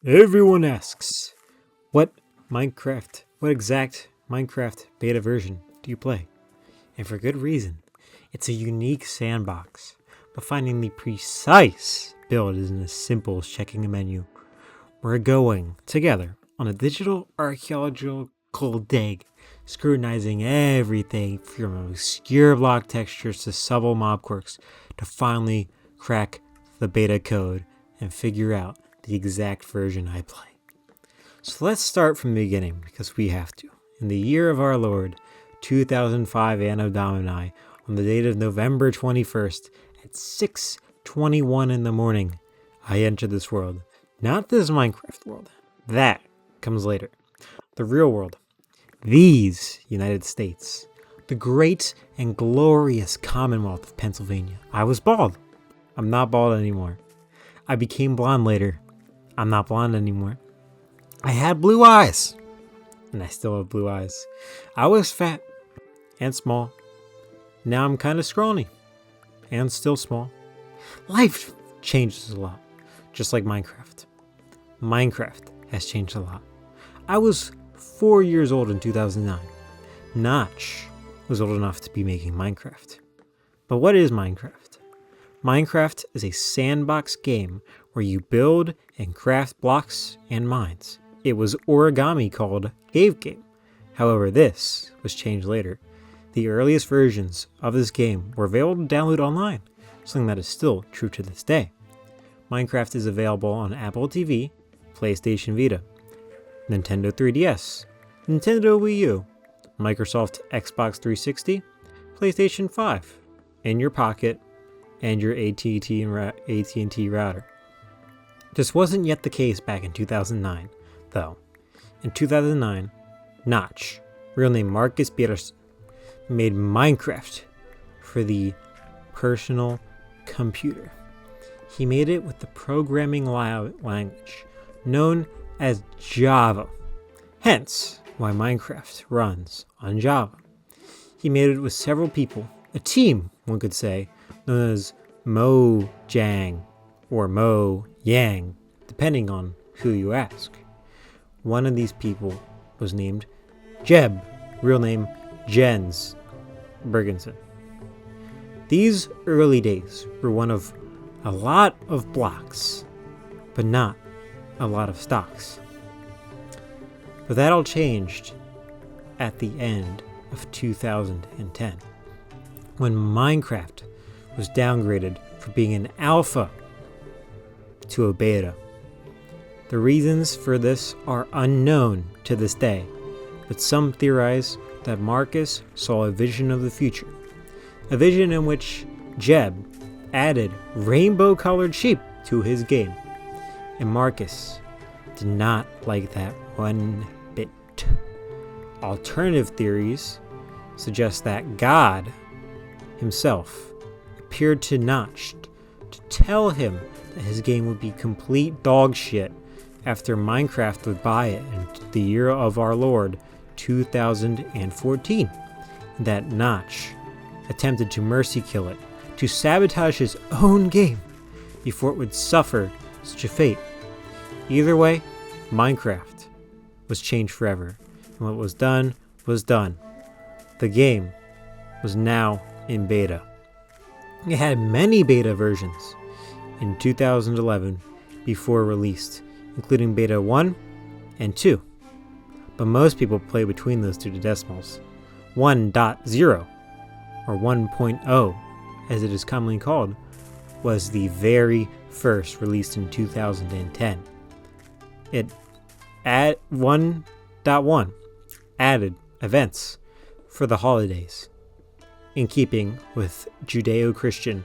Everyone asks, what what exact Minecraft beta version do you play? And for good reason. It's a unique sandbox, but finding the precise build isn't as simple as checking a menu. We're going together on a digital archaeological dig, scrutinizing everything from obscure block textures to subtle mob quirks to finally crack the beta code and figure out the exact version I play. So let's start from the beginning because we have to. In the year of our Lord, 2005 Anno Domini, on the date of November 21st at 6:21 in the morning, I entered this world. Not this Minecraft world. That comes later. The real world. These United States. The great and glorious Commonwealth of Pennsylvania. I was bald. I'm not bald anymore. I became blonde later. I'm not blonde anymore. I had blue eyes. And I still have blue eyes. I was fat and small. Now I'm kind of scrawny and still small. Life changes a lot, just like Minecraft. Minecraft has changed a lot. I was 4 years old in 2009. Notch was old enough to be making Minecraft. But what is Minecraft? Minecraft is a sandbox game where you build and craft blocks and mines. It was origami called Cave Game. However, this was changed later. The earliest versions of this game were available to download online, something that is still true to this day. Minecraft is available on Apple TV, PlayStation Vita, Nintendo 3DS, Nintendo Wii U, Microsoft Xbox 360, PlayStation 5, in your pocket, and your AT&T router. This wasn't yet the case back in 2009, though. In 2009, Notch, real name Marcus Peterson, made Minecraft for the personal computer. He made it with the programming language known as Java, hence why Minecraft runs on Java. He made it with several people, a team, one could say, known as Mojang or Mo Yang, depending on who you ask. One of these people was named Jeb, real name Jens Bergensen. These early days were one of a lot of blocks, but not a lot of stocks. But that all changed at the end of 2010, when Minecraft was downgraded from being an alpha to a beta. The reasons for this are unknown to this day, but some theorize that Marcus saw a vision of the future, a vision in which Jeb added rainbow-colored sheep to his game, and Marcus did not like that one bit. Alternative theories suggest that God himself appeared to Notch to tell him that his game would be complete dog shit after Minecraft would buy it in the year of our Lord 2014, and that Notch attempted to mercy kill it, to sabotage his own game before it would suffer such a fate. Either way, Minecraft was changed forever, and what was done was done. The game was now in beta. It had many beta versions in 2011 before released, including beta 1 and 2. But most people play between those two decimals. 1.0, or 1.0 as it is commonly called, was the very first, released in 2010. It at 1.1 added events for the holidays, in keeping with Judeo-Christian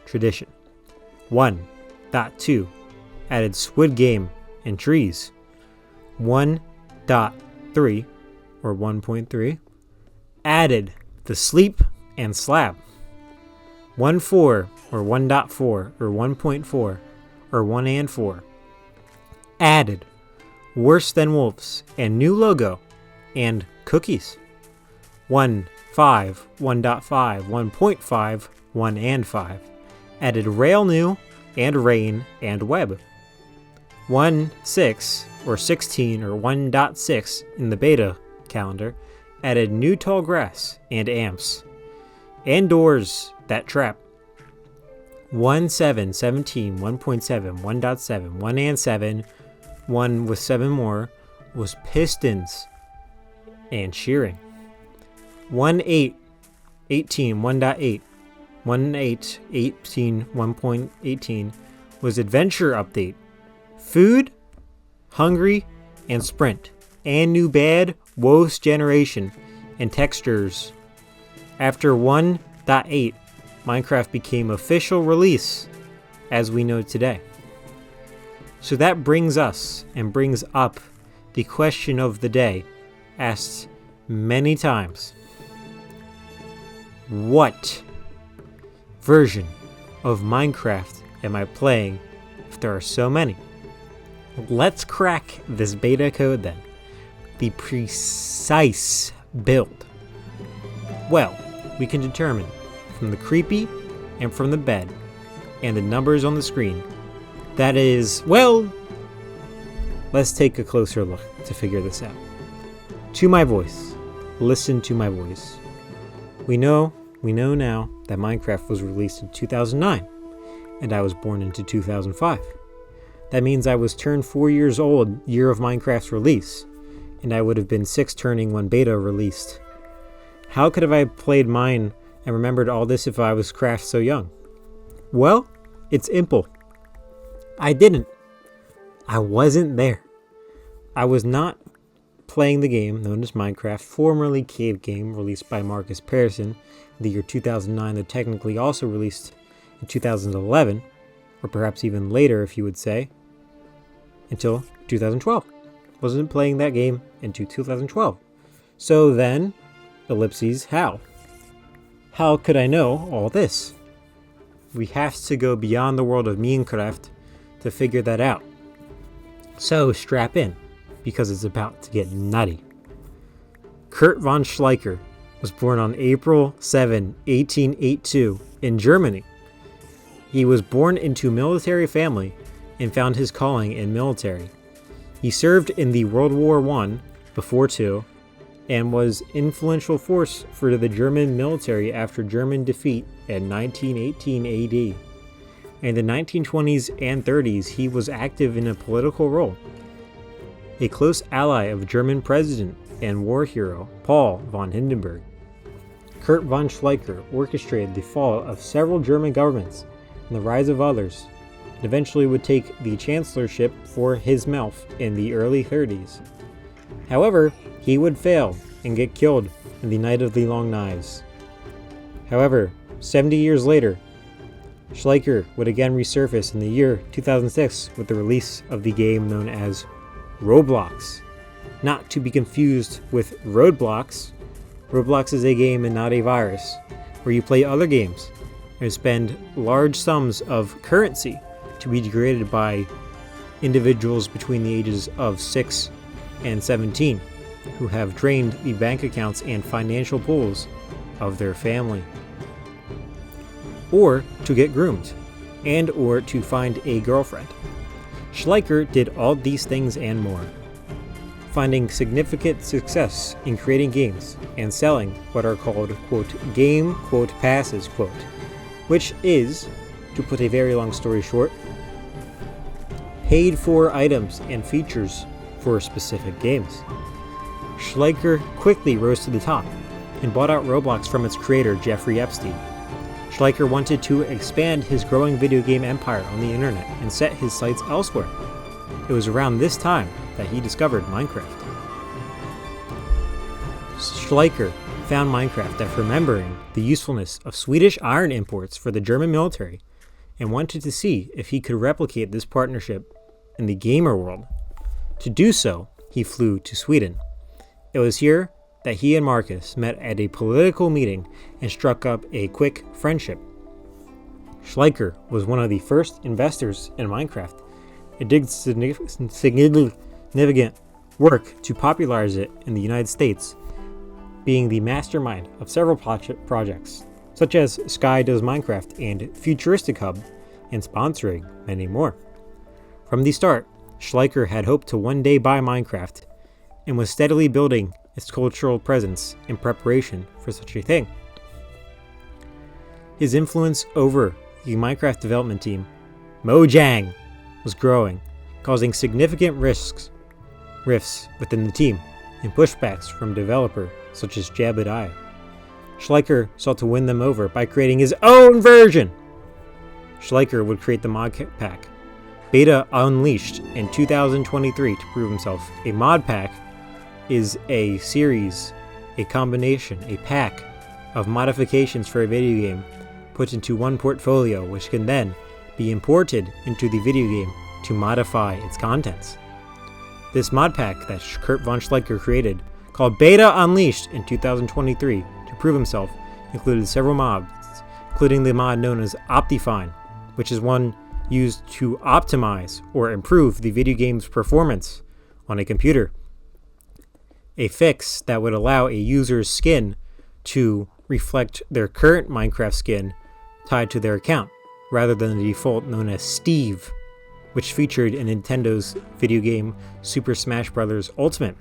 tradition. 1.2 added Squid Game and trees. 1.3 or 1.3 added the sleep and slab. 1.4 or 1.4 or 1.4 or 1 and 4 added Worse Than Wolves and new logo and cookies. 1.5, 1.5, 1.5, 1 and 5 added Rail New and Rain and Web. 1.6 or 16 or 1.6 in the beta calendar added new tall grass and amps and doors that trap. 1.7, 17, 1.7, 1.7, 1 and 7, 1 with 7 more was pistons and shearing. 1.8, 18, 1.8, 1.8, 18, 1.18 was adventure update. Food, hungry, and sprint, and new bad, woes generation, and textures. After 1.8, Minecraft became official release as we know today. So that brings us and brings up the question of the day, asked many times. What version of Minecraft am I playing if there are so many? Let's crack this beta code then. The precise build. Well, we can determine from the creepy and from the bed and the numbers on the screen. That is, well, let's take a closer look to figure this out. To my voice. Listen to my voice. We know now that Minecraft was released in 2009, and I was born into 2005. That means I was turned 4 years old year of Minecraft's release, and I would have been 6 turning when beta released. How could have I played mine and remembered all this if I was Craft so young? Well, it's simple. I didn't. I wasn't there. I was not playing the game known as Minecraft, formerly Cave Game, released by Marcus Persson in the year 2009, that technically also released in 2011, or perhaps even later if you would say, until 2012. Wasn't playing that game into 2012. So then, ellipses, how? How could I know all this? We have to go beyond the world of Minecraft to figure that out. So strap in, because it's about to get nutty. Kurt von Schleicher was born on April 7, 1882 in Germany. He was born into a military family and found his calling in military. He served in the World War I before II and was influential force for the German military after German defeat in 1918 AD. In the 1920s and 30s, he was active in a political role. A close ally of German president and war hero Paul von Hindenburg. Kurt von Schleicher orchestrated the fall of several German governments and the rise of others, and eventually would take the chancellorship for his mouth in the early 30s. However, he would fail and get killed in the Night of the Long Knives. However, 70 years later, Schleicher would again resurface in the year 2006 with the release of the game known as Roblox. Not to be confused with Roadblocks. Roblox is a game and not a virus, where you play other games and spend large sums of currency to be degraded by individuals between the ages of 6 and 17 who have drained the bank accounts and financial pools of their family. Or to get groomed, and or to find a girlfriend. Schleicher did all these things and more, finding significant success in creating games and selling what are called, quote, game, quote, passes, quote, which is, to put a very long story short, paid for items and features for specific games. Schleicher quickly rose to the top and bought out Roblox from its creator, Jeffrey Epstein. Schleicher wanted to expand his growing video game empire on the internet and set his sights elsewhere. It was around this time that he discovered Minecraft. Schleicher found Minecraft after remembering the usefulness of Swedish iron imports for the German military and wanted to see if he could replicate this partnership in the gamer world. To do so, he flew to Sweden. It was here that he and Marcus met at a political meeting and struck up a quick friendship. Schleicher was one of the first investors in Minecraft. It did significant work to popularize it in the United States, being the mastermind of several projects, such as Sky Does Minecraft and Futuristic Hub, and sponsoring many more. From the start, Schleicher had hoped to one day buy Minecraft and was steadily building its cultural presence in preparation for such a thing. His influence over the Minecraft development team, Mojang, was growing, causing significant rifts within the team and pushbacks from developers such as Jebediah. Schleicher sought to win them over by creating his own version. Schleicher would create the mod pack Beta Unleashed in 2023 to prove himself. A mod pack is a series, a combination, a pack of modifications for a video game put into one portfolio, which can then be imported into the video game to modify its contents. This mod pack that Kurt von Schleicher created, called Beta Unleashed in 2023 to prove himself, included several mods, including the mod known as Optifine, which is one used to optimize or improve the video game's performance on a computer. A fix that would allow a user's skin to reflect their current Minecraft skin tied to their account, rather than the default known as Steve, which featured in Nintendo's video game Super Smash Bros. Ultimate.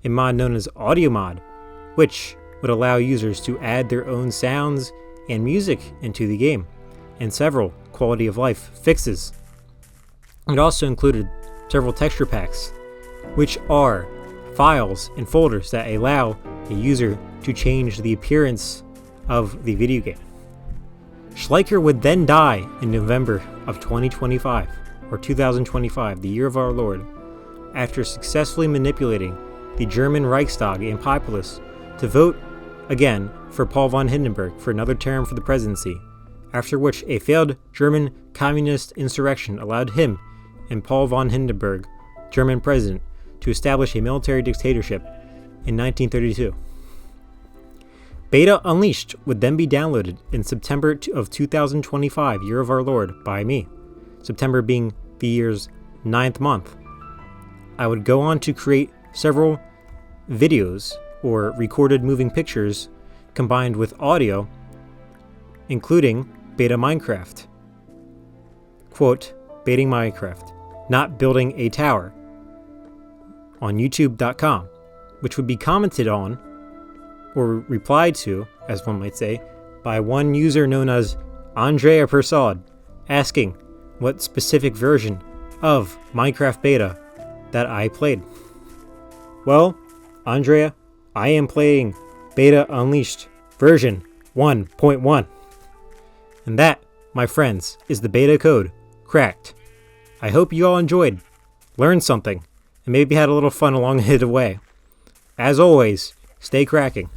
A mod known as Audio Mod, which would allow users to add their own sounds and music into the game, and several quality of life fixes. It also included several texture packs, which are files and folders that allow a user to change the appearance of the video game. Schleicher would then die in November of 2025, or 2025, the year of our Lord, after successfully manipulating the German Reichstag and populace to vote again for Paul von Hindenburg for another term for the presidency, after which a failed German communist insurrection allowed him and Paul von Hindenburg, German president, to establish a military dictatorship in 1932. Beta Unleashed would then be downloaded in September of 2025, year of our Lord, by me, September being the year's 9th month. I would go on to create several videos or recorded moving pictures combined with audio, including Beta Minecraft. Quote, Baiting Minecraft, not building a tower, on youtube.com, which would be commented on or replied to, as one might say, by one user known as Andrea Persad, asking what specific version of Minecraft Beta that I played. Well, Andrea, I am playing Beta Unleashed version 1.1. And that, my friends, is the beta code cracked. I hope you all enjoyed, learned something, and maybe had a little fun along the way. As always, stay cracking.